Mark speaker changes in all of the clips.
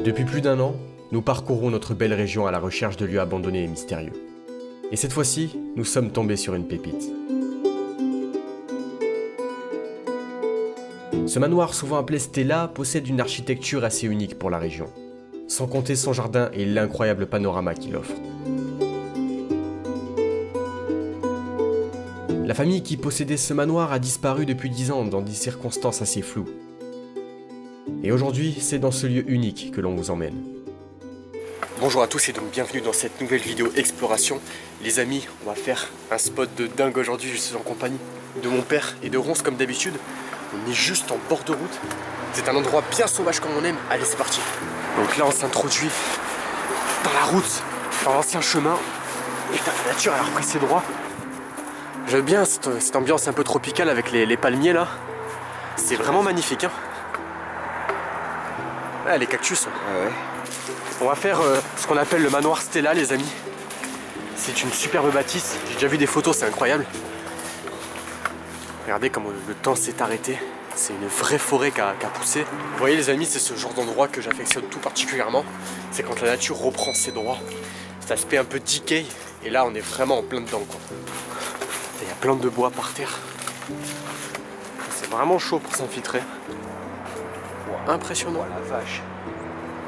Speaker 1: Depuis plus d'1 an, nous parcourons notre belle région à la recherche de lieux abandonnés et mystérieux. Et cette fois-ci, nous sommes tombés sur une pépite. Ce manoir, souvent appelé Stella, possède une architecture assez unique pour la région, sans compter son jardin et l'incroyable panorama qu'il offre. La famille qui possédait ce manoir a disparu depuis 10 ans dans des circonstances assez floues. Et aujourd'hui, c'est dans ce lieu unique que l'on vous emmène. Bonjour à tous et donc bienvenue dans cette nouvelle vidéo exploration. Les amis, on va faire un spot de dingue aujourd'hui. Je suis en compagnie de mon père et de Ronce comme d'habitude. On est juste en bord de route. C'est un endroit bien sauvage comme on aime. Allez, c'est parti. Donc là, on s'introduit dans la route, dans l'ancien chemin. Et la nature, elle a repris ses droits. J'aime bien cette ambiance un peu tropicale avec les palmiers là. C'est vraiment magnifique. Hein. Ah, les cactus. Ah ouais. On va faire ce qu'on appelle le manoir Stella, les amis. C'est une superbe bâtisse. J'ai déjà vu des photos, c'est incroyable. Regardez comment le temps s'est arrêté. C'est une vraie forêt qui a poussé. Vous voyez les amis, c'est ce genre d'endroit que j'affectionne tout particulièrement. C'est quand la nature reprend ses droits. Cet aspect un peu decay. Et là, on est vraiment en plein dedans, quoi. Il y a plein de bois par terre. C'est vraiment chaud pour s'infiltrer. Wow. Impressionnant. Oh la vache.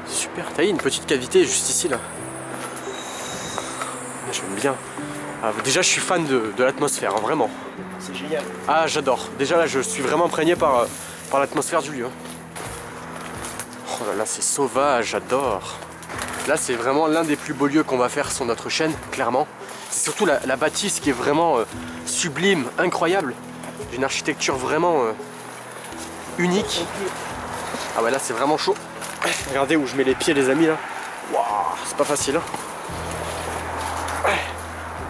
Speaker 1: Super. T'as vu une petite cavité juste ici là. J'aime bien. Ah, déjà, je suis fan de l'atmosphère, hein, vraiment.
Speaker 2: C'est génial.
Speaker 1: Ah, j'adore. Déjà là, je suis vraiment imprégné par l'atmosphère du lieu. Oh là là, c'est sauvage, j'adore. Là, c'est vraiment l'un des plus beaux lieux qu'on va faire sur notre chaîne, clairement. C'est surtout la bâtisse qui est vraiment sublime, incroyable. D'une architecture vraiment unique. Ah ouais, là, c'est vraiment chaud. Regardez où je mets les pieds, les amis, là. Waouh, c'est pas facile, hein.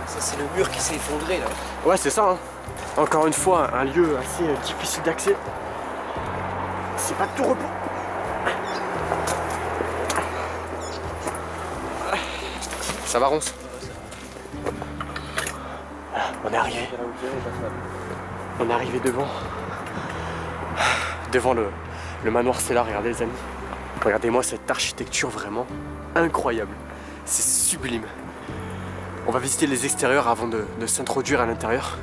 Speaker 2: Ça, c'est le mur qui s'est effondré, là.
Speaker 1: Ouais, c'est ça, hein. Encore une fois, un lieu assez difficile d'accès. C'est pas de tout repos. Ça va, Ronce? On est arrivé. On est arrivé devant le manoir Stella. Regardez les amis. Regardez-moi cette architecture vraiment incroyable. C'est sublime. On va visiter les extérieurs avant de s'introduire à l'intérieur.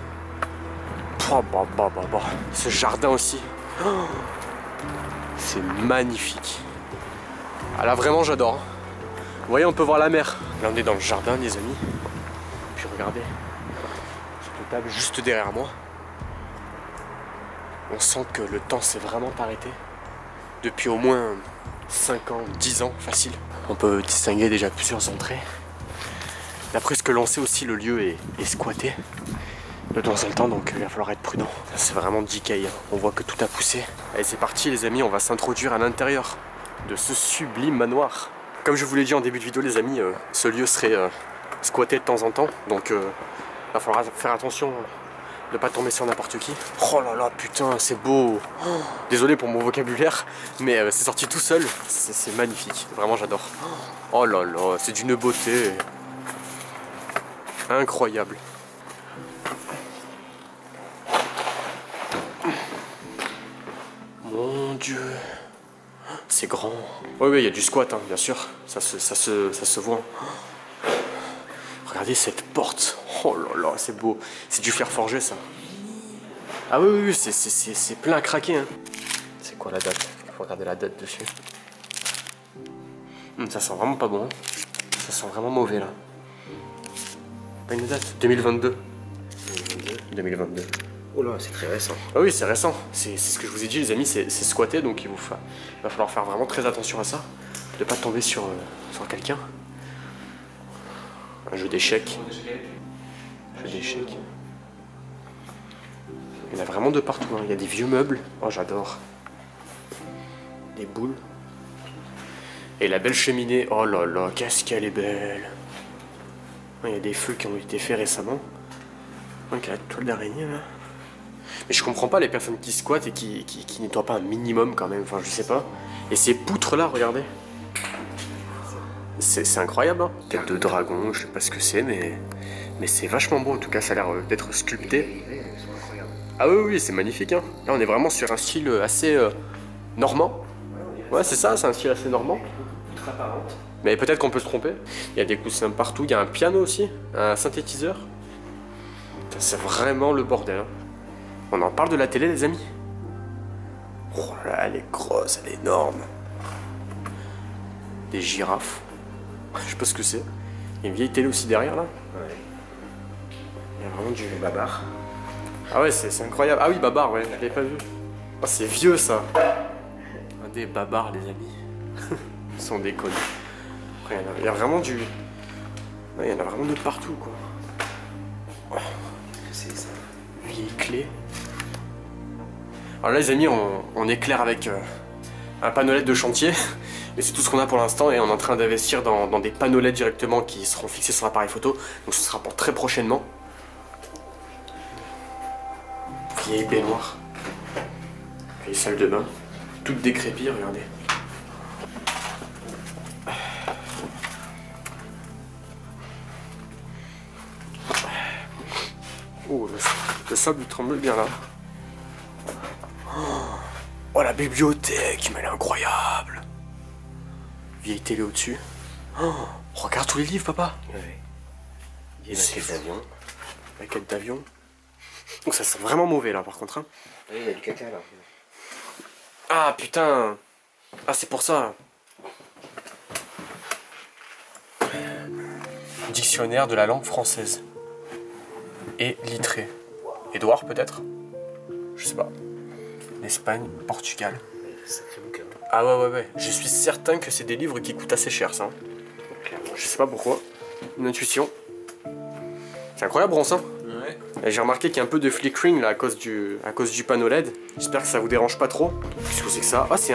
Speaker 1: Ce jardin aussi. Oh, c'est magnifique. Ah là vraiment j'adore. Vous voyez, on peut voir la mer. Là on est dans le jardin les amis. Puis regardez. Cette table juste derrière moi. On sent que le temps s'est vraiment arrêté. Depuis au moins 5 ans, 10 ans, facile. On peut distinguer déjà plusieurs entrées. D'après ce que l'on sait aussi, le lieu est squatté de temps en temps, donc il va falloir être prudent. C'est vraiment decay, hein. On voit que tout a poussé. Allez, c'est parti les amis, on va s'introduire à l'intérieur de ce sublime manoir. Comme je vous l'ai dit en début de vidéo les amis, ce lieu serait squatté de temps en temps, donc il va falloir faire attention de ne pas tomber sur n'importe qui. Oh là là, putain, c'est beau. Oh, désolé pour mon vocabulaire, mais c'est sorti tout seul. C'est magnifique, vraiment j'adore. Oh là là, c'est d'une beauté incroyable. Mon Dieu, c'est grand. Oui, il y a du squat, hein, bien sûr, ça se voit. Regardez cette porte. Oh là là, c'est beau. C'est du fer forgé, ça. Ah oui, c'est plein à craquer. Hein. C'est quoi la date? Il faut regarder la date dessus. Ça sent vraiment pas bon. Hein. Ça sent vraiment mauvais, là. Pas une date? 2022. 2022.
Speaker 2: Oh là, c'est très récent.
Speaker 1: Ah oui, c'est récent. C'est ce que je vous ai dit, les amis, c'est squatté, donc il va falloir faire vraiment très attention à ça. De ne pas tomber sur quelqu'un. Un jeu d'échecs. Jeu d'échecs. Il y en a vraiment de partout. Hein. Il y a des vieux meubles. Oh, j'adore. Des boules. Et la belle cheminée. Oh là là, qu'est-ce qu'elle est belle. Il y a des feux qui ont été faits récemment. Donc, il y a la toile d'araignée là. Mais je comprends pas les personnes qui squattent et qui nettoient pas un minimum quand même. Enfin, je sais pas. Et ces poutres là, regardez. C'est incroyable, hein. Tête de dragon, je sais pas ce que c'est, mais c'est vachement beau en tout cas, ça a l'air d'être sculpté. Ah oui, c'est magnifique, hein. Là, on est vraiment sur un style assez normand. Ouais, c'est ça, c'est un style assez normand.
Speaker 2: ultra apparente.
Speaker 1: Mais peut-être qu'on peut se tromper. Il y a des coussins partout, il y a un piano aussi, un synthétiseur. C'est vraiment le bordel. Hein. On en parle de la télé, les amis. Oh là, elle est grosse, elle est énorme. Des girafes. Je sais pas ce que c'est. Il y a une vieille télé aussi derrière là.
Speaker 2: Ouais.
Speaker 1: Il y a vraiment du
Speaker 2: Babar.
Speaker 1: Ah ouais, c'est incroyable. Ah oui, Babar, ouais, je l'avais pas vu. Oh, c'est vieux ça. Un des Babars, les amis. Sans déconner. Après, il y a vraiment du... Ouais, il y en a vraiment de partout, quoi. Oh.
Speaker 2: C'est ça.
Speaker 1: Vieille clé. Alors là, les amis, on éclaire avec un panneau LED de chantier. Mais c'est tout ce qu'on a pour l'instant et on est en train d'investir dans des panneaux LED directement qui seront fixés sur l'appareil photo. Donc ce sera pour très prochainement. Vieille baignoire. Vieille salle de bain. Toute décrépite, regardez. Oh, le sable il tremble bien là. Oh, la bibliothèque, mais elle est incroyable. Vieille télé au-dessus. Oh, regarde tous les livres, papa.
Speaker 2: Ouais. Il y a une maquette d'avion.
Speaker 1: Maquette d'avion. Oh, ça sent vraiment mauvais là par contre. Hein.
Speaker 2: Oui, il y a du caca là.
Speaker 1: Ah putain. Ah, c'est pour ça. Dictionnaire de la langue française. Et littré. Édouard peut-être? Je sais pas. L'Espagne, Portugal.
Speaker 2: Sacré bouquin.
Speaker 1: Ah ouais. Je suis certain que c'est des livres qui coûtent assez cher ça. Je sais pas pourquoi. Une intuition. C'est incroyable Bronze hein.
Speaker 2: Ouais.
Speaker 1: Et j'ai remarqué qu'il y a un peu de flickering là à cause du panneau LED. J'espère que ça vous dérange pas trop. Qu'est-ce que c'est que ça? Ah c'est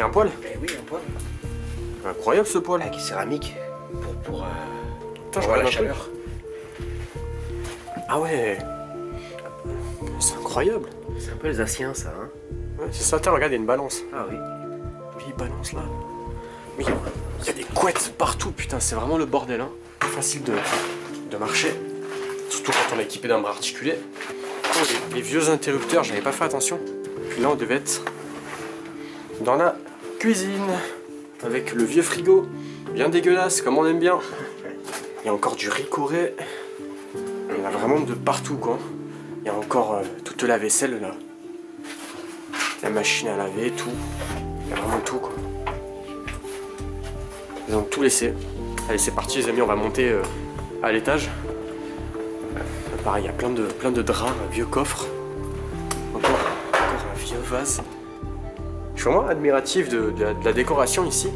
Speaker 1: un poêle.
Speaker 2: Eh oui, un poêle.
Speaker 1: Incroyable ce poêle.
Speaker 2: Avec céramique. Pour
Speaker 1: Putain, je
Speaker 2: voir
Speaker 1: regarde
Speaker 2: la
Speaker 1: un peu.
Speaker 2: chaleur.
Speaker 1: Ah ouais. C'est incroyable.
Speaker 2: C'est un peu alsacien ça, hein.
Speaker 1: Ouais, c'est ça, regarde, il y a une balance.
Speaker 2: Ah oui.
Speaker 1: Oui, balance là. Oui, il y a des couettes partout, putain, c'est vraiment le bordel. Hein. Facile de marcher. Surtout quand on est équipé d'un bras articulé. Oh, les vieux interrupteurs, j'avais pas fait attention. Puis là, on devait être dans la cuisine. Avec le vieux frigo. Bien dégueulasse, comme on aime bien. Il y a encore du ricoré. Il y en a vraiment de partout, quoi. Il y a encore toute la vaisselle, là. La machine à laver, tout. Il y a vraiment tout, quoi. Ils ont tout laissé. Allez, c'est parti, les amis, on va monter à l'étage. Pareil, il y a plein de draps, un vieux coffre. Encore un vieux vase. Je suis vraiment admiratif de la décoration ici.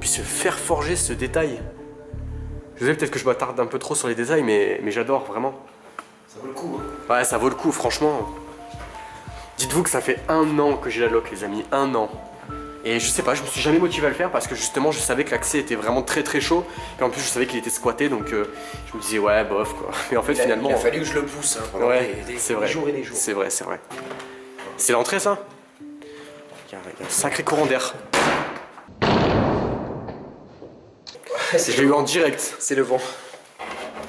Speaker 1: Puis se faire forger ce détail. Je sais peut-être que je m'attarde un peu trop sur les détails, mais j'adore vraiment.
Speaker 2: Ça vaut le coup, hein.
Speaker 1: Ouais, ça vaut le coup, franchement. Dites-vous que ça fait 1 an que j'ai la loc, les amis, 1 an. Et je sais pas, je me suis jamais motivé à le faire parce que justement je savais que l'accès était vraiment très chaud. Et en plus je savais qu'il était squatté donc je me disais ouais bof quoi. Mais en fait finalement...
Speaker 2: Il a fallu que je le pousse hein, pendant
Speaker 1: c'est vrai.
Speaker 2: des jours et des jours.
Speaker 1: C'est vrai. C'est l'entrée ça? Il y a un sacré courant d'air. Je l'ai eu en direct.
Speaker 2: C'est le vent.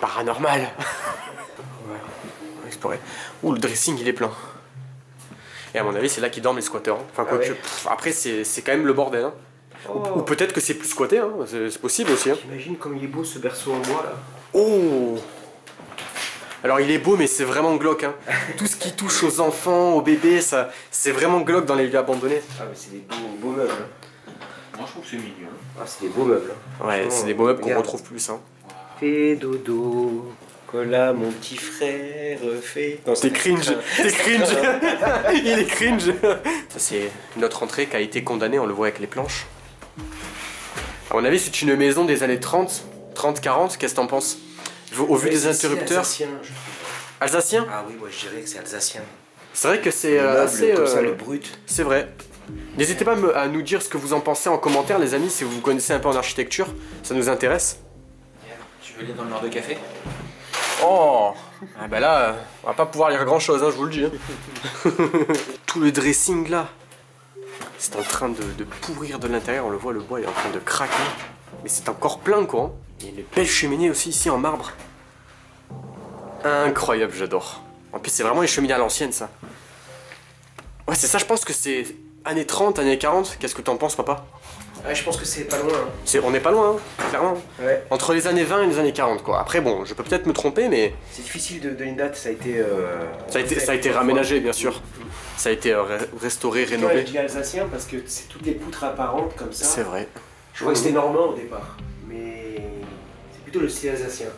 Speaker 1: Paranormal. Ouais, on va explorer. Ouh, le dressing il est plein. Et à mon avis, c'est là qu'ils dorment les squatteurs. Enfin, quoique.
Speaker 2: Ouais.
Speaker 1: Après, c'est quand même le bordel. Hein.
Speaker 2: Oh.
Speaker 1: Ou peut-être que c'est plus squatté, hein. C'est possible aussi. Hein.
Speaker 2: T'imagines comme il est beau ce berceau en bois là.
Speaker 1: Oh! Alors, il est beau, mais c'est vraiment glauque. Hein. Tout ce qui touche aux enfants, aux bébés, ça, c'est vraiment glauque dans les lieux abandonnés.
Speaker 2: Ah, mais c'est des beaux meubles. Hein.
Speaker 3: Moi je trouve que c'est mignon.
Speaker 2: Ah, c'est des beaux meubles. Hein.
Speaker 1: Ouais, c'est des beaux meubles qu'on retrouve plus. Hein.
Speaker 2: Fais dodo, cola mon petit frère fait.
Speaker 1: T'es cringe, t'es cringe. Il est cringe. Ça c'est notre entrée qui a été condamnée, on le voit avec les planches. À mon avis c'est une maison des années 30, 40, qu'est-ce que t'en penses? Au vu des interrupteurs.
Speaker 2: Alsacien,
Speaker 1: Alsacien?
Speaker 2: Ah oui, moi je dirais que c'est alsacien.
Speaker 1: C'est vrai que c'est
Speaker 2: Le meuble,
Speaker 1: assez...
Speaker 2: comme ça, le brut.
Speaker 1: C'est vrai. N'hésitez pas à nous dire ce que vous en pensez en commentaire les amis, si vous connaissez un peu en architecture, ça nous intéresse.
Speaker 3: Tu veux lire dans le noir de café?
Speaker 1: Oh! Ah bah là, on va pas pouvoir lire grand chose, hein, je vous le dis. Hein. Tout le dressing là, c'est en train de pourrir de l'intérieur, on le voit, le bois est en train de craquer. Mais c'est encore plein quoi. Hein. Il y a une belle cheminée aussi ici en marbre. Incroyable, j'adore. En plus c'est vraiment une cheminée à l'ancienne ça. Ouais c'est ça, je pense que c'est années 30, années 40, qu'est-ce que t'en penses papa?
Speaker 2: Ouais, je pense que c'est pas loin. Hein.
Speaker 1: On n'est pas loin, hein, clairement.
Speaker 2: Ouais.
Speaker 1: Entre les années 20 et les années 40, quoi. Après, bon, je peux peut-être me tromper, mais...
Speaker 2: C'est difficile de donner une date, ça a été...
Speaker 1: Ça a été raménagé, bien sûr. Ça a été restauré, rénové.
Speaker 2: Je dis alsacien parce que c'est toutes les poutres apparentes comme ça.
Speaker 1: C'est vrai.
Speaker 2: Je crois que c'était normand au départ, mais c'est plutôt le style alsacien.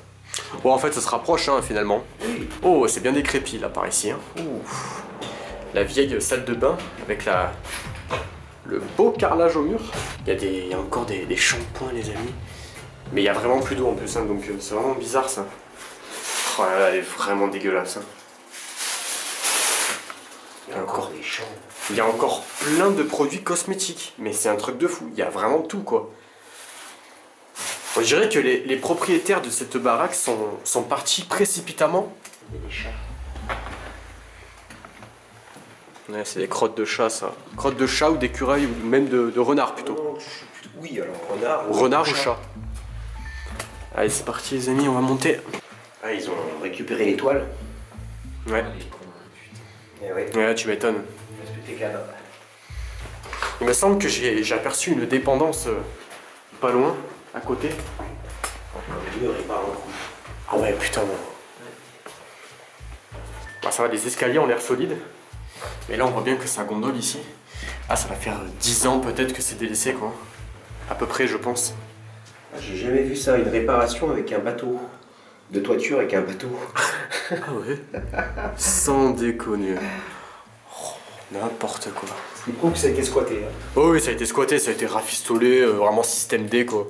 Speaker 1: Bon, en fait, ça se rapproche, hein, finalement.
Speaker 2: Oui.
Speaker 1: Oh, c'est bien décrépit, là, par ici. Hein. Ouf. La vieille salle de bain, avec le beau carrelage au mur. Il y a encore des shampoings, les amis. Mais il y a vraiment plus d'eau, en plus, hein, donc c'est vraiment bizarre, ça. Oh là là, elle est vraiment dégueulasse. Hein. Il y a encore plein de produits cosmétiques. Mais c'est un truc de fou. Il y a vraiment tout, quoi. On dirait que les propriétaires de cette baraque sont partis précipitamment.
Speaker 2: Il y a des chats.
Speaker 1: Ouais, c'est des crottes de chat, ça. Crottes de chat ou d'écureuil, ou même de renard, plutôt.
Speaker 2: Oui, alors renard.
Speaker 1: Renard ou chat. Allez, c'est parti, les amis, on va monter.
Speaker 2: Ah, ils ont récupéré l'étoile.
Speaker 1: Ouais.
Speaker 2: Eh ouais.
Speaker 1: Ouais, tu m'étonnes.
Speaker 2: Respectez le cadre.
Speaker 1: Il me semble que j'ai aperçu une dépendance pas loin, à côté.
Speaker 2: Le mur est pas en coup.
Speaker 1: Ah ouais, putain. Bah, ça va, les escaliers ont l'air solides. Mais là, on voit bien que ça gondole ici. Ah, ça va faire 10 ans peut-être que c'est délaissé, quoi. À peu près, je pense.
Speaker 2: Ah, j'ai jamais vu ça, une réparation avec un bateau. De toiture avec un bateau.
Speaker 1: Ah ouais. Sans déconner. Oh, n'importe quoi.
Speaker 2: Il prouve que ça a été squatté. Hein.
Speaker 1: Oh oui, ça a été squatté, ça a été rafistolé, vraiment système D, quoi.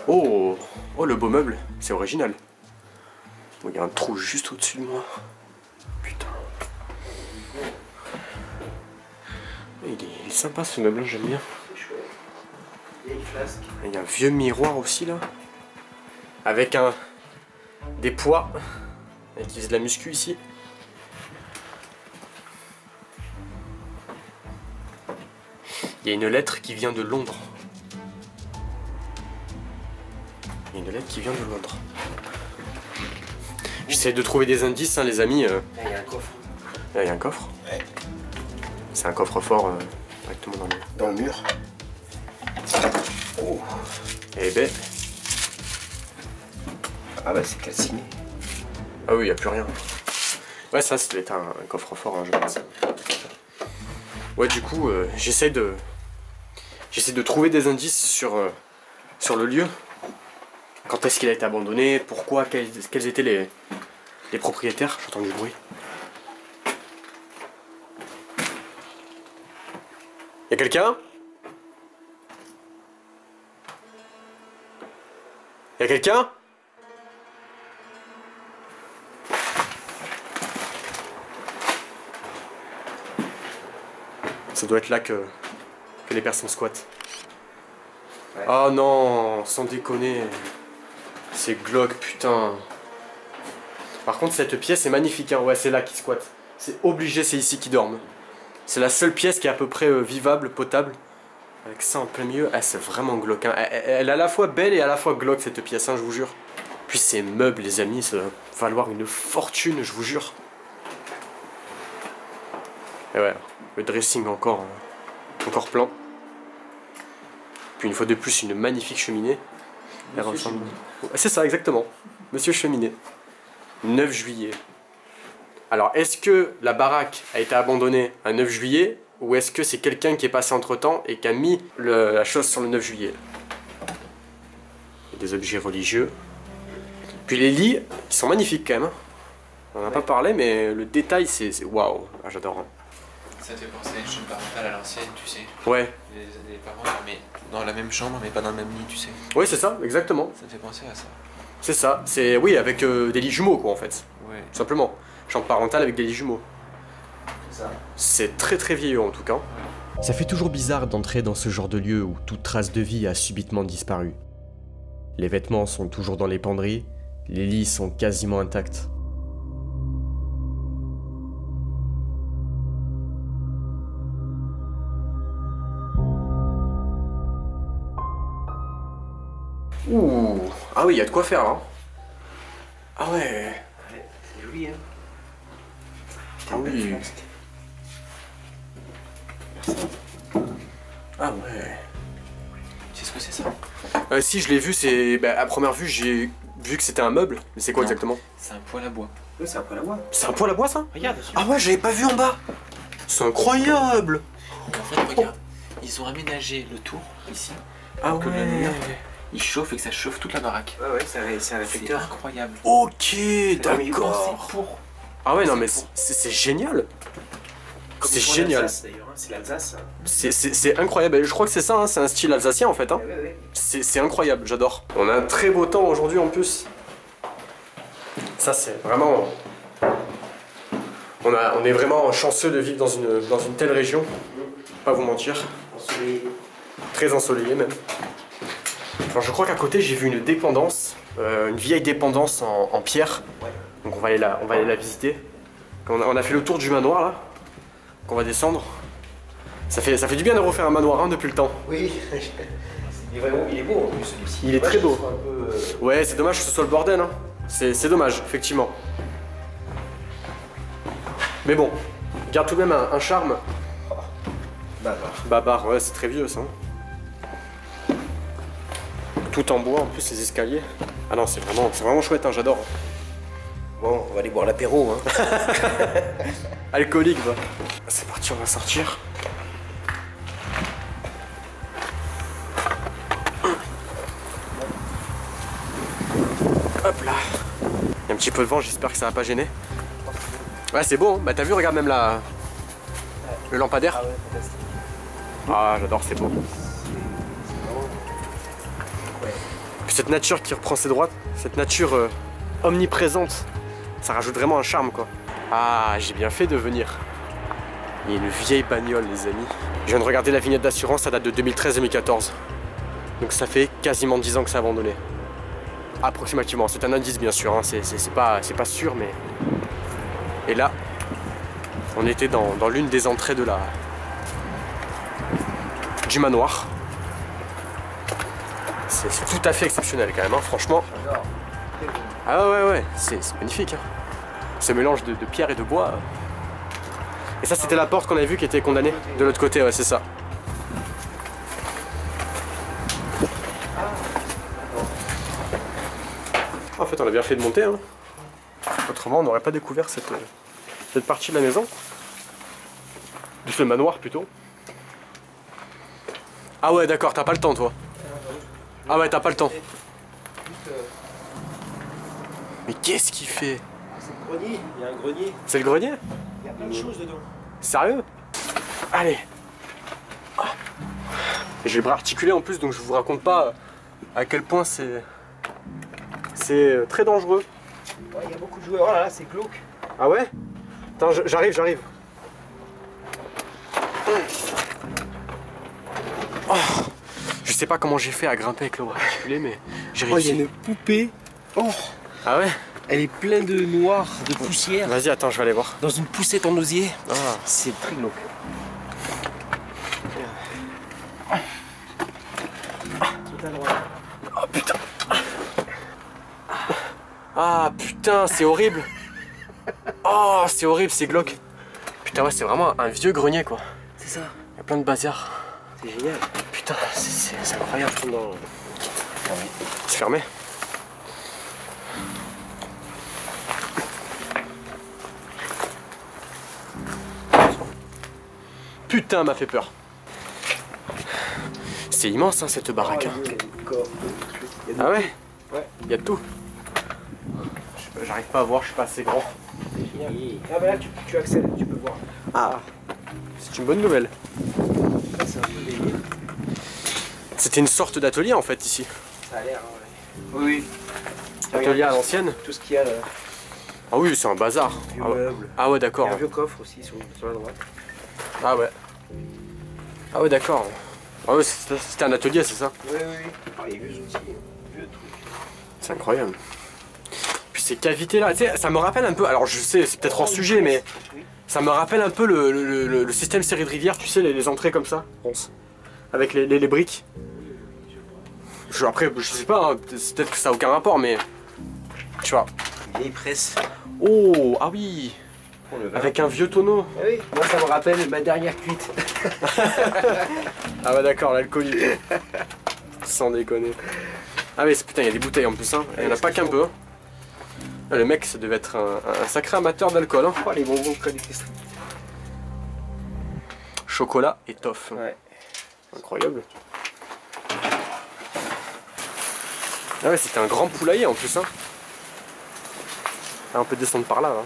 Speaker 1: Oh, oh, le beau meuble, c'est original. Oh, il y a un trou juste au-dessus de moi. Putain. Il est sympa ce meuble, j'aime bien.
Speaker 2: C'est chouette. Vieille flasque.
Speaker 1: Il y a un vieux miroir aussi là. Avec des poids. Et qui faisait de la muscu ici. Il y a une lettre qui vient de Londres. Il y a une lettre qui vient de Londres. J'essaie de trouver des indices, hein, les amis.
Speaker 2: Là, il y a un coffre.
Speaker 1: Là, il y a un coffre.
Speaker 2: Ouais.
Speaker 1: C'est un coffre-fort directement
Speaker 2: Dans le mur. Oh.
Speaker 1: Eh ben.
Speaker 2: Ah bah c'est calciné.
Speaker 1: Ah oui, il n'y a plus rien. Ouais, ça, c'était un coffre-fort, hein, je pense. Ouais, du coup, j'essaie de trouver des indices sur le lieu. Quand est-ce qu'il a été abandonné, pourquoi, quels étaient les propriétaires. J'entends du bruit. Y'a quelqu'un? Y'a quelqu'un? Ça doit être là que les personnes squattent. Ouais. Oh non, sans déconner. C'est glauque, putain. Par contre, cette pièce est magnifique, hein. Ouais, c'est là qu'ils squattent. C'est obligé, c'est ici qu'ils dorment. C'est la seule pièce qui est à peu près vivable, potable. Avec ça en plein milieu, ah, c'est vraiment glauque. Hein. Elle est à la fois belle et à la fois glauque, cette pièce, hein, je vous jure. Puis ces meubles, les amis, ça va valoir une fortune, je vous jure. Et ouais, le dressing encore plein. Puis une fois de plus, une magnifique cheminée. C'est ça, exactement. Monsieur Cheminée. 9 juillet. Alors, est-ce que la baraque a été abandonnée un 9 juillet ou est-ce que c'est quelqu'un qui est passé entre-temps et qui a mis la chose sur le 9 juillet? Il y a des objets religieux. Puis les lits, ils sont magnifiques quand même. On n'en a pas parlé, mais le détail, c'est waouh. Ah, j'adore. Hein.
Speaker 3: Ça te fait penser à une chambre parentale à l'ancienne, tu sais.
Speaker 1: Ouais.
Speaker 3: Les parents dormaient dans la même chambre, mais pas dans le même lit, tu sais.
Speaker 1: Oui, c'est ça, exactement.
Speaker 3: Ça te fait penser à ça.
Speaker 1: C'est ça. C'est oui, avec des lits jumeaux, quoi, en fait.
Speaker 3: Ouais.
Speaker 1: Tout simplement. Chambre parentale avec des lits jumeaux.
Speaker 2: C'est ça.
Speaker 1: C'est très très vieillot, en tout cas.
Speaker 4: Ça fait toujours bizarre d'entrer dans ce genre de lieu où toute trace de vie a subitement disparu. Les vêtements sont toujours dans les penderies, les lits sont quasiment intacts.
Speaker 1: Ouh. Ah oui, il y a de quoi faire, hein. Ah ouais.
Speaker 2: C'est joli, hein.
Speaker 1: Ah oui. Ah ouais.
Speaker 3: Tu sais
Speaker 1: Si, je l'ai vu, c'est... Bah, à première vue, j'ai vu que c'était un meuble. Mais c'est quoi
Speaker 3: Non.
Speaker 1: exactement?
Speaker 3: C'est un poêle à bois.
Speaker 2: Oui, c'est un poêle à bois.
Speaker 1: C'est un poêle à bois, ça?
Speaker 2: Regarde dessus.
Speaker 1: Ah ouais, j'avais pas vu en bas. C'est incroyable.
Speaker 3: Et en fait, regarde, ils ont aménagé le tour ici.
Speaker 1: Ah
Speaker 3: que le mur, il chauffe et que ça chauffe toute la baraque.
Speaker 2: Ouais, c'est un
Speaker 3: C'est
Speaker 2: réflecteur.
Speaker 3: incroyable.
Speaker 1: Ok,
Speaker 2: d'accord.
Speaker 1: d'accord.
Speaker 3: Pour.
Speaker 1: Ah ouais, non,
Speaker 3: C'est
Speaker 1: mais
Speaker 3: pour.
Speaker 1: c'est génial.
Speaker 2: Comme
Speaker 1: C'est
Speaker 2: ils font en
Speaker 1: génial.
Speaker 2: Alsace, d'ailleurs, hein. C'est l'Alsace. Hein.
Speaker 1: C'est incroyable. Je crois que c'est ça, hein, c'est un style alsacien en fait. Hein.
Speaker 2: Ouais.
Speaker 1: C'est incroyable, j'adore. On a un très beau temps aujourd'hui en plus. Ça c'est vraiment... On est vraiment chanceux de vivre dans une telle région. Pas vous mentir.
Speaker 2: Ensoleillé.
Speaker 1: Très ensoleillé même. Alors je crois qu'à côté j'ai vu une dépendance, une vieille dépendance en pierre.
Speaker 2: Ouais.
Speaker 1: Donc on va aller la visiter. On a fait le tour du manoir là. Qu'on va descendre. Ça fait du bien de refaire un manoir hein, depuis le temps.
Speaker 2: Oui. Il est beau en plus celui-ci.
Speaker 1: Il est très beau.
Speaker 2: Un peu,
Speaker 1: Ouais, c'est dommage que ce soit le bordel. Hein. C'est dommage, effectivement. Mais bon, il garde tout de même un charme.
Speaker 2: bavard.
Speaker 1: Babar, ouais, c'est très vieux ça. Tout en bois en plus, les escaliers. Ah non, c'est vraiment chouette, hein, j'adore.
Speaker 2: Bon, on va aller boire l'apéro. Hein.
Speaker 1: Alcoolique, va. C'est parti, on va sortir. Hop là. Il y a un petit peu de vent, j'espère que ça va pas gêner. Ouais, c'est beau, hein. Bah t'as vu, regarde même le lampadaire.
Speaker 2: Ah ouais, fantastique.
Speaker 1: Ah, j'adore, c'est beau. Puis cette nature qui reprend ses droits, cette nature omniprésente, ça rajoute vraiment un charme, quoi. Ah, j'ai bien fait de venir. Il y a une vieille bagnole, les amis. Je viens de regarder la vignette d'assurance, ça date de 2013-2014. Donc ça fait quasiment 10 ans que c'est abandonné. Approximativement, c'est un indice bien sûr, hein. C'est pas sûr, mais... Et là, on était dans l'une des entrées du manoir. C'est tout à fait exceptionnel quand même, hein, franchement.
Speaker 2: J'adore.
Speaker 1: Ah ouais, c'est magnifique. Hein. Ce mélange de pierre et de bois. Et ça, c'était la porte qu'on avait vue qui était condamnée. De l'autre côté, ouais, c'est ça. En fait, on a bien fait de monter. Hein. Autrement, on n'aurait pas découvert cette partie de la maison. De ce manoir, plutôt. Ah ouais, d'accord, t'as pas le temps, toi. Ah ouais, t'as pas le temps. Mais qu'est-ce qu'il fait?
Speaker 2: C'est le grenier, il y a un grenier.
Speaker 1: C'est le grenier?
Speaker 2: Il y a plein de choses dedans.
Speaker 1: Sérieux? Allez. J'ai le bras articulé en plus, donc je vous raconte pas à quel point c'est très dangereux.
Speaker 2: Ouais, il y a beaucoup de joueurs. Oh là là, c'est glauque.
Speaker 1: Ah ouais? Attends, j'arrive. Oh, je sais pas comment j'ai fait à grimper avec le bras articulé, mais j'ai
Speaker 2: Oh, il y a
Speaker 1: réussi.
Speaker 2: une poupée. Oh,
Speaker 1: Ah ouais?
Speaker 2: elle est pleine de noir, de poussière.
Speaker 1: Vas-y, attends, je vais aller voir.
Speaker 2: Dans une poussette en osier.
Speaker 1: Ah.
Speaker 2: C'est très glauque.
Speaker 1: Oh putain. Ah putain, c'est horrible. Oh, c'est horrible, c'est glauque. Putain, ouais, c'est vraiment un vieux grenier, quoi.
Speaker 2: C'est ça.
Speaker 1: Il y a plein de bazar.
Speaker 2: C'est génial.
Speaker 1: Putain, c'est incroyable.
Speaker 2: Non.
Speaker 1: C'est fermé. Putain, m'a fait peur. C'est immense, hein, cette baraque. Hein.
Speaker 2: Il y a des corps, il y a
Speaker 1: Ah ouais?
Speaker 2: Ouais.
Speaker 1: Il y a de tout. J'arrive pas à voir, je suis pas assez grand.
Speaker 2: des... Ah bah là, tu accèdes, tu peux voir.
Speaker 1: Ah, c'est une bonne nouvelle.
Speaker 2: Là, c'est un peu des...
Speaker 1: C'était une sorte d'atelier en fait ici.
Speaker 2: Ça a l'air, hein, ouais. Oui.
Speaker 1: Atelier à l'ancienne.
Speaker 2: Tout ce qu'il y a là.
Speaker 1: Ah oui, c'est un bazar.
Speaker 2: Vieux
Speaker 1: Ah ouais,
Speaker 2: meubles.
Speaker 1: ah ouais,
Speaker 2: Il y
Speaker 1: d'accord.
Speaker 2: a un vieux coffre aussi sur la droite.
Speaker 1: Ah ouais. Ah ouais, d'accord. Ah ouais, c'était un atelier, c'est ça?
Speaker 2: Oui. Ah, il y a vieux outils, vieux trucs.
Speaker 1: C'est incroyable. Puis ces cavités là, tu sais, ça me rappelle un peu, alors je sais, c'est peut-être hors sujet, mais
Speaker 2: Oui.
Speaker 1: ça me rappelle un peu le système série de rivière, tu sais, les entrées comme ça, ronces, avec les briques. Après, je sais pas, hein, peut-être que ça n'a aucun rapport, mais tu vois.
Speaker 2: Une vieille presse.
Speaker 1: Oh, ah oui,
Speaker 2: Pour le vin.
Speaker 1: avec un vieux tonneau.
Speaker 2: Ah oui, moi ça me rappelle ma dernière cuite.
Speaker 1: Ah ouais, d'accord, l'alcoolique. Sans déconner. Ah mais putain, il y a des bouteilles en plus, hein. Il n'y en a pas qu'un peu. Hein. Le mec, ça devait être un sacré amateur d'alcool. Hein.
Speaker 2: Oh, les bonbons connectés.
Speaker 1: Chocolat et toff.
Speaker 2: Ouais.
Speaker 1: Incroyable. Ah ouais, c'était un grand poulailler en plus. Hein. Ah, on peut descendre par là. Hein.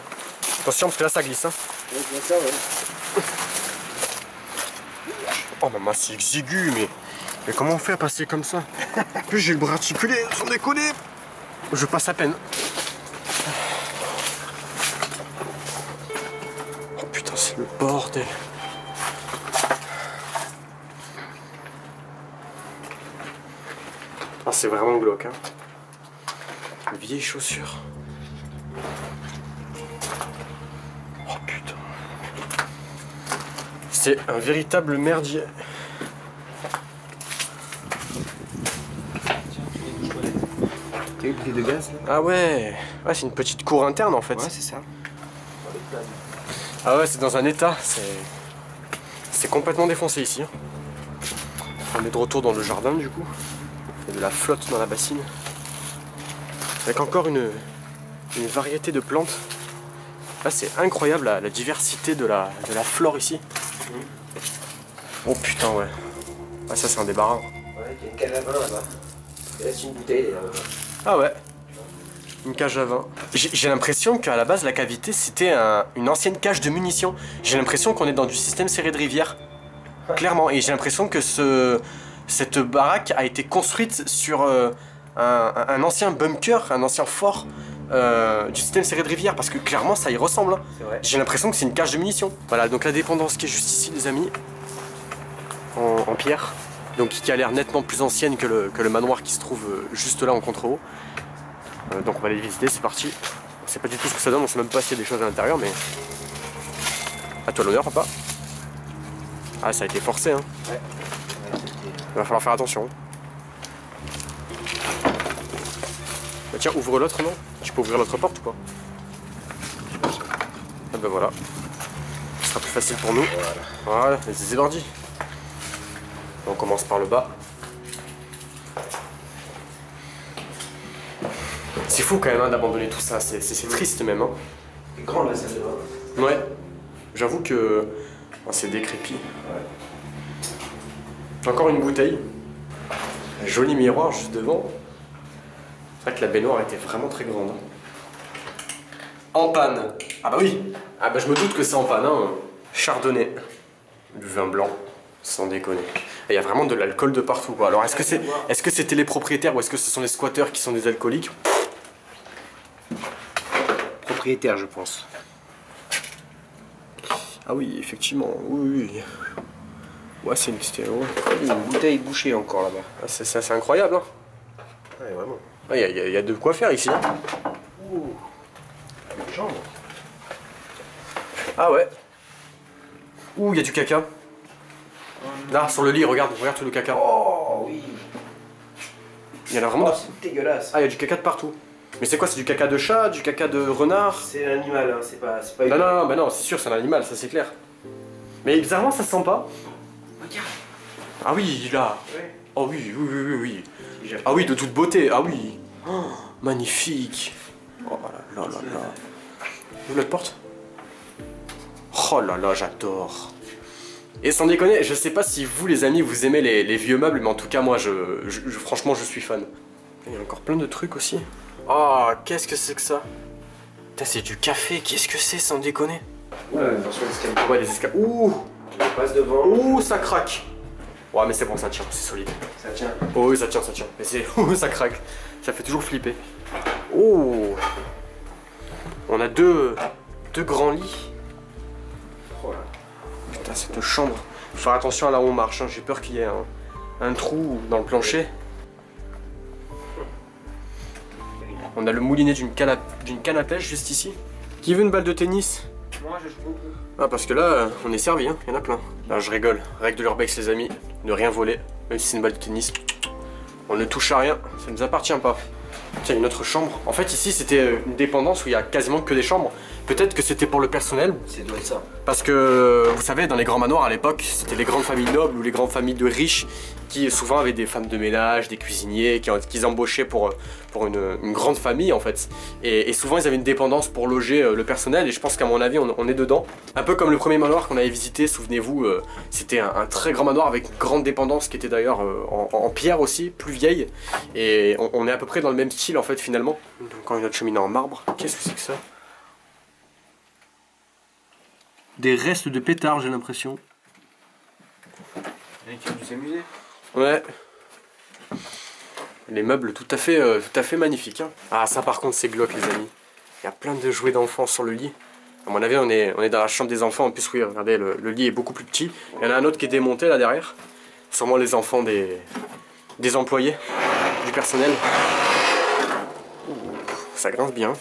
Speaker 1: Attention, parce que là, ça glisse. Hein.
Speaker 2: Ouais, bien ça, ouais.
Speaker 1: Oh, maman, c'est exigu, mais comment on fait à passer comme ça? En plus, j'ai le bras articulé, sans déconner. Je passe à peine. Oh putain, c'est le bordel. Ah, c'est vraiment glauque, hein. Vieilles chaussures. Oh putain. C'est un véritable merdier.
Speaker 2: T'as eu le bouteille de gaz là?
Speaker 1: Ah ouais, ouais, c'est une petite cour interne en fait.
Speaker 2: Ouais, c'est ça.
Speaker 1: Ah ouais, c'est dans un état, c'est complètement défoncé ici. Hein. On est de retour dans le jardin du coup. Il y a de la flotte dans la bassine. Avec encore une variété de plantes. Là, c'est incroyable la diversité de la flore ici. Oh putain, ouais. Ah, ça, c'est un débarras.
Speaker 2: Ouais, il y a une canne à vin là-bas. Et là, c'est une bouteille là.
Speaker 1: Ah ouais. Une cage à vin. J'ai l'impression qu'à la base, la cavité, c'était une ancienne cage de munitions. J'ai l'impression qu'on est dans du système serré de rivière. Clairement. Et j'ai l'impression que cette baraque a été construite sur un ancien bunker, un ancien fort du système serré de rivière. Parce que clairement, ça y ressemble. Hein.
Speaker 2: C'est vrai.
Speaker 1: J'ai l'impression que c'est une cage de munitions. Voilà, donc la dépendance qui est juste ici, les amis. En pierre. Donc qui a l'air nettement plus ancienne que le manoir qui se trouve juste là en contre-haut. Donc on va aller visiter, c'est parti. On sait pas du tout ce que ça donne, on sait même pas s'il y a des choses à l'intérieur, mais... À toi l'honneur, papa. Ah, ça a été forcé, hein.
Speaker 2: Ouais.
Speaker 1: Il va falloir faire attention. Bah tiens, ouvre l'autre, non? Tu peux ouvrir l'autre porte ou pas? Ah bah voilà. Ce sera plus facile pour nous. Voilà, c'est parti. On commence par le bas. C'est fou quand même hein, d'abandonner tout ça, c'est triste même. Hein.
Speaker 2: C'est grand la salle de bain.
Speaker 1: Ouais, j'avoue que oh, c'est décrépit. Ouais. Encore une bouteille. Un joli miroir juste devant. C'est vrai que la baignoire était vraiment très grande. En panne. Ah bah oui. Ah bah je me doute que c'est en panne. Hein. Chardonnay. Du vin blanc. Sans déconner. Il y a vraiment de l'alcool de partout quoi. Alors est-ce que c'était les propriétaires ou est-ce que ce sont les squatteurs qui sont des alcooliques?
Speaker 2: Propriétaire, je pense.
Speaker 1: Ah oui, effectivement, oui. Ouais, c'est
Speaker 2: Une bouteille bouchée encore là-bas.
Speaker 1: Ah, c'est incroyable, hein. Ouais, vraiment. Il y a de quoi faire ici. Hein.
Speaker 2: Ouh. Une chambre.
Speaker 1: Ah ouais. Ouh, il y a du caca. Là, sur le lit, regarde tout le caca.
Speaker 2: Oh oui.
Speaker 1: Il y en a vraiment.
Speaker 2: Oh, c'est dégueulasse.
Speaker 1: Ah, il y a du caca de partout. Mais c'est quoi? C'est du caca de chat, du caca de renard?
Speaker 2: C'est un animal, hein. c'est pas
Speaker 1: Non, non, bah non, c'est sûr, c'est un animal, ça c'est clair. Mais bizarrement, ça se sent pas.
Speaker 2: Regarde.
Speaker 1: Ah oui, là.
Speaker 2: Ouais.
Speaker 1: Oh oui, oui. Ah oui, de toute beauté, ah oui. Oh, magnifique. Oh là là là là. Ouvre l'autre porte. Oh là là, j'adore. Et sans déconner, je sais pas si vous les amis vous aimez les vieux meubles, mais en tout cas moi franchement je suis fan. Il y a encore plein de trucs aussi. Oh, qu'est-ce que c'est que ça? Putain, c'est du café, qu'est-ce que c'est sans déconner?
Speaker 2: Ouais, attention les escaliers.
Speaker 1: Ouais, les escaliers. Ouh!
Speaker 2: On passe devant.
Speaker 1: Ouh, ça craque! Ouais, mais c'est bon, ça tient, c'est solide.
Speaker 2: Ça tient.
Speaker 1: Oh oui, ça tient. Mais c'est... Ouh, ça craque. Ça fait toujours flipper. Oh! On a deux grands lits.
Speaker 2: Oh là.
Speaker 1: Putain, cette chambre. Faut faire attention à là où on marche, hein. J'ai peur qu'il y ait un trou dans le plancher. On a le moulinet d'une canne à pêche juste ici. Qui veut une balle de tennis?
Speaker 2: Moi je trouve.
Speaker 1: Ah parce que là, on est servi, hein. Il y en a plein. Là, je rigole. Règle de l'urbex les amis, ne rien voler, même si c'est une balle de tennis. On ne touche à rien, ça ne nous appartient pas. Tiens, une autre chambre. En fait ici c'était une dépendance où il y a quasiment que des chambres. Peut-être que c'était pour le personnel.
Speaker 2: C'est doit être ça.
Speaker 1: Parce que, vous savez, dans les grands manoirs à l'époque, c'était les grandes familles nobles ou les grandes familles de riches qui souvent avaient des femmes de ménage, des cuisiniers, qu'ils embauchaient pour une grande famille en fait. Et souvent ils avaient une dépendance pour loger le personnel et je pense qu'à mon avis on est dedans. Un peu comme le premier manoir qu'on avait visité, souvenez-vous, c'était un très grand manoir avec une grande dépendance qui était d'ailleurs en pierre aussi, plus vieille. Et on est à peu près dans le même style en fait finalement. Encore une autre cheminée en marbre. Qu'est-ce que c'est que ça? Des restes de pétards, j'ai l'impression.
Speaker 3: Et qui ont dû s'amuser.
Speaker 1: Ouais. Les meubles tout à fait magnifiques. Hein. Ah, ça par contre, c'est glauque, les amis. Il y a plein de jouets d'enfants sur le lit. À mon avis, on est dans la chambre des enfants. En plus, oui, regardez, le lit est beaucoup plus petit. Il y en a un autre qui est démonté là derrière. Sûrement les enfants des employés, du personnel. Ouh, ça grince bien.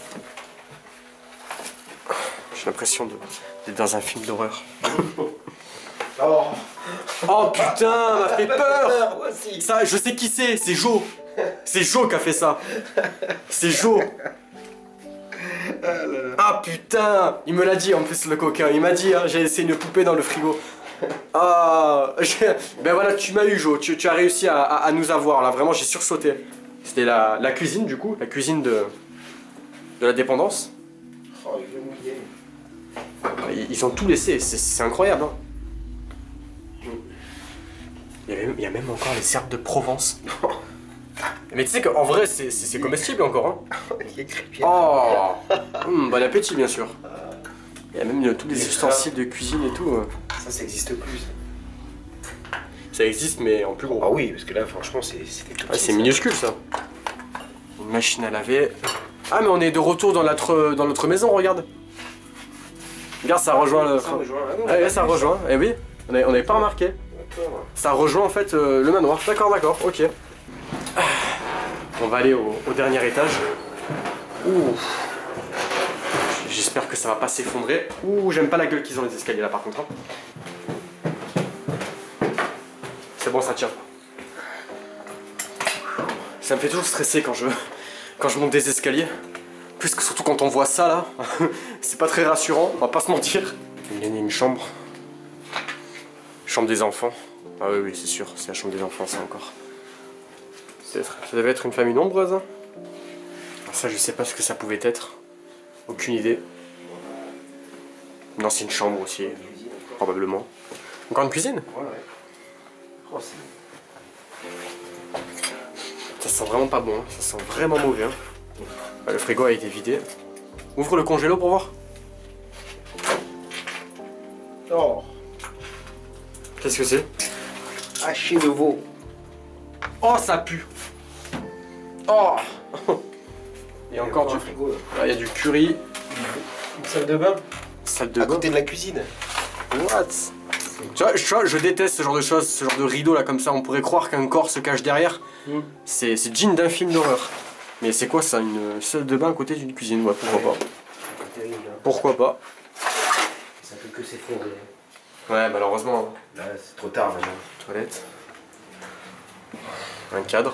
Speaker 1: J'ai l'impression d'être dans un film d'horreur.
Speaker 2: Oh,
Speaker 1: Oh putain, m'a fait peur!
Speaker 2: moi aussi.
Speaker 1: Ça, je sais qui c'est Jo. C'est Jo qui a fait ça. C'est Jo. Ah putain, il me l'a dit en plus le coquin. Il m'a dit, hein, j'ai laissé une poupée dans le frigo. Ah, ben voilà, tu m'as eu Jo. Tu as réussi à nous avoir là. Vraiment, j'ai sursauté. C'était la cuisine du coup, la cuisine de la dépendance.
Speaker 2: Oh, il veut mouiller.
Speaker 1: Ils ont tout laissé, c'est incroyable. Hein. Il y a même encore les herbes de Provence. Mais tu sais qu'en vrai, c'est comestible encore. Hein.
Speaker 2: Il est crépier.
Speaker 1: Oh, bon appétit, bien sûr. Il y a même tous les ustensiles de cuisine et tout.
Speaker 2: Ça existe plus.
Speaker 1: Ça existe, mais en plus gros.
Speaker 2: Ah oui, parce que là, franchement, c'était tout
Speaker 1: Ah,
Speaker 2: petit.
Speaker 1: c'est minuscule, ça. Une machine à laver. Ah, mais on est de retour dans notre maison, regarde. Regarde, ça rejoint le...
Speaker 2: Ça rejoint. Ah non,
Speaker 1: Ouais, ça rejoint. Eh oui, on n'avait pas remarqué.
Speaker 2: D'accord.
Speaker 1: Ça rejoint en fait le manoir. D'accord, ok. On va aller au dernier étage. Ouh. J'espère que ça va pas s'effondrer. Ouh, j'aime pas la gueule qu'ils ont les escaliers là par contre. C'est bon, ça tient. Ça me fait toujours stresser quand je monte des escaliers. Plus que surtout quand on voit ça là. C'est pas très rassurant, on va pas se mentir. Il y a une chambre. Chambre des enfants. Ah oui, c'est sûr, c'est la chambre des enfants, ça encore. Ça devait être une famille nombreuse. Hein. Alors ça, je sais pas ce que ça pouvait être. Aucune idée. Une ancienne chambre aussi, probablement. Encore une cuisine?
Speaker 2: Ouais. Oh,
Speaker 1: ça sent vraiment pas bon, hein. Ça sent vraiment mauvais. Hein. Bah, le frigo a été vidé. Ouvre le congélo pour voir.
Speaker 2: Oh.
Speaker 1: Qu'est-ce que c'est?
Speaker 2: Haché de veau.
Speaker 1: Oh, ça pue. Oh. Et encore du...
Speaker 2: frigo.
Speaker 1: Ah, il y a du curry.
Speaker 2: Une salle de bain.
Speaker 1: Salle de
Speaker 2: À
Speaker 1: bain.
Speaker 2: côté de la cuisine.
Speaker 1: What? Tu vois, je déteste ce genre de choses, ce genre de rideau là comme ça. On pourrait croire qu'un corps se cache derrière. C'est digne d'un film d'horreur. Mais c'est quoi ça? Une salle de bain à côté d'une cuisine? Ouais, pourquoi pas.
Speaker 2: C'est terrible. Hein.
Speaker 1: Pourquoi pas?
Speaker 2: Ça peut que s'effondrer.
Speaker 1: Ouais, malheureusement.
Speaker 2: Là, c'est trop tard maintenant.
Speaker 1: Toilette. Un cadre.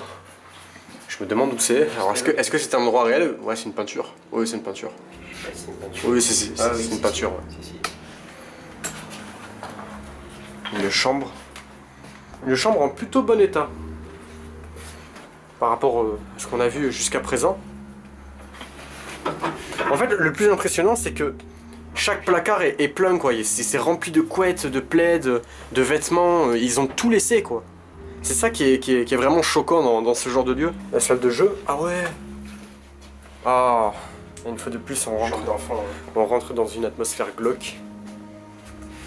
Speaker 1: Je me demande où c'est. Alors, est-ce que c'est un endroit réel? Ouais, c'est une peinture. Oui, c'est une peinture.
Speaker 2: Ouais, c'est une peinture.
Speaker 1: Oui, c'est une peinture. Ouais.
Speaker 2: Si.
Speaker 1: Une chambre. Une chambre en plutôt bon état. Par rapport à ce qu'on a vu jusqu'à présent. En fait, le plus impressionnant, c'est que chaque placard est plein, quoi. C'est rempli de couettes, de plaids, de vêtements. Ils ont tout laissé, quoi. C'est ça qui est vraiment choquant dans ce genre de lieu. La salle de jeu. Ah ouais. Ah. Une fois de plus, on rentre dans une atmosphère glauque.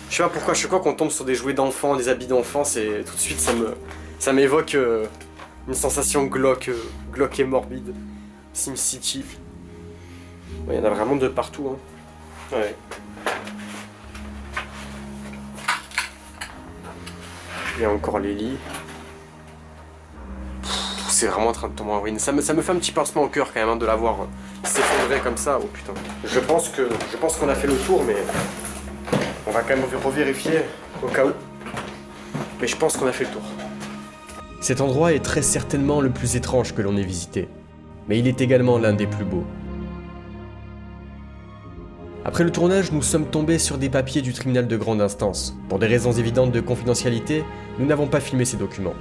Speaker 1: Je sais pas pourquoi, chaque fois qu'on tombe sur des jouets d'enfants, des habits d'enfants, c'est tout de suite ça m'évoque une sensation glauque et morbide. SimCity. Il y en a vraiment de partout. Hein. Ouais. Il y a encore les lits. C'est vraiment en train de tomber en ruine. Ça me fait un petit pincement au cœur quand même hein, de la voir s'effondrer comme ça. Oh putain. Je pense qu'on a fait le tour, mais on va quand même revérifier au cas où. Mais je pense qu'on a fait le tour.
Speaker 4: Cet endroit est très certainement le plus étrange que l'on ait visité, mais il est également l'un des plus beaux. Après le tournage, nous sommes tombés sur des papiers du tribunal de grande instance. Pour des raisons évidentes de confidentialité, nous n'avons pas filmé ces documents.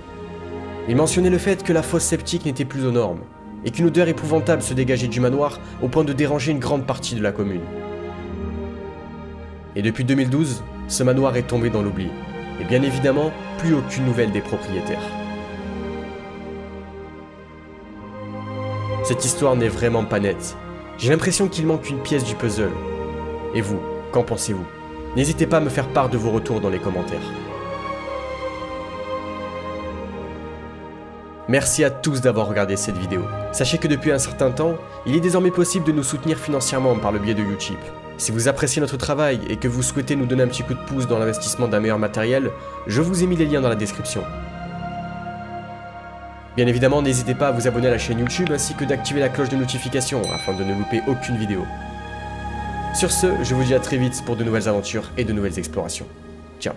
Speaker 4: Il mentionnait le fait que la fosse septique n'était plus aux normes, et qu'une odeur épouvantable se dégageait du manoir au point de déranger une grande partie de la commune. Et depuis 2012, ce manoir est tombé dans l'oubli, et bien évidemment, plus aucune nouvelle des propriétaires. Cette histoire n'est vraiment pas nette. J'ai l'impression qu'il manque une pièce du puzzle. Et vous, qu'en pensez-vous? N'hésitez pas à me faire part de vos retours dans les commentaires. Merci à tous d'avoir regardé cette vidéo. Sachez que depuis un certain temps, il est désormais possible de nous soutenir financièrement par le biais de Utip. Si vous appréciez notre travail et que vous souhaitez nous donner un petit coup de pouce dans l'investissement d'un meilleur matériel, je vous ai mis les liens dans la description. Bien évidemment, n'hésitez pas à vous abonner à la chaîne YouTube ainsi que d'activer la cloche de notification afin de ne louper aucune vidéo. Sur ce, je vous dis à très vite pour de nouvelles aventures et de nouvelles explorations. Ciao.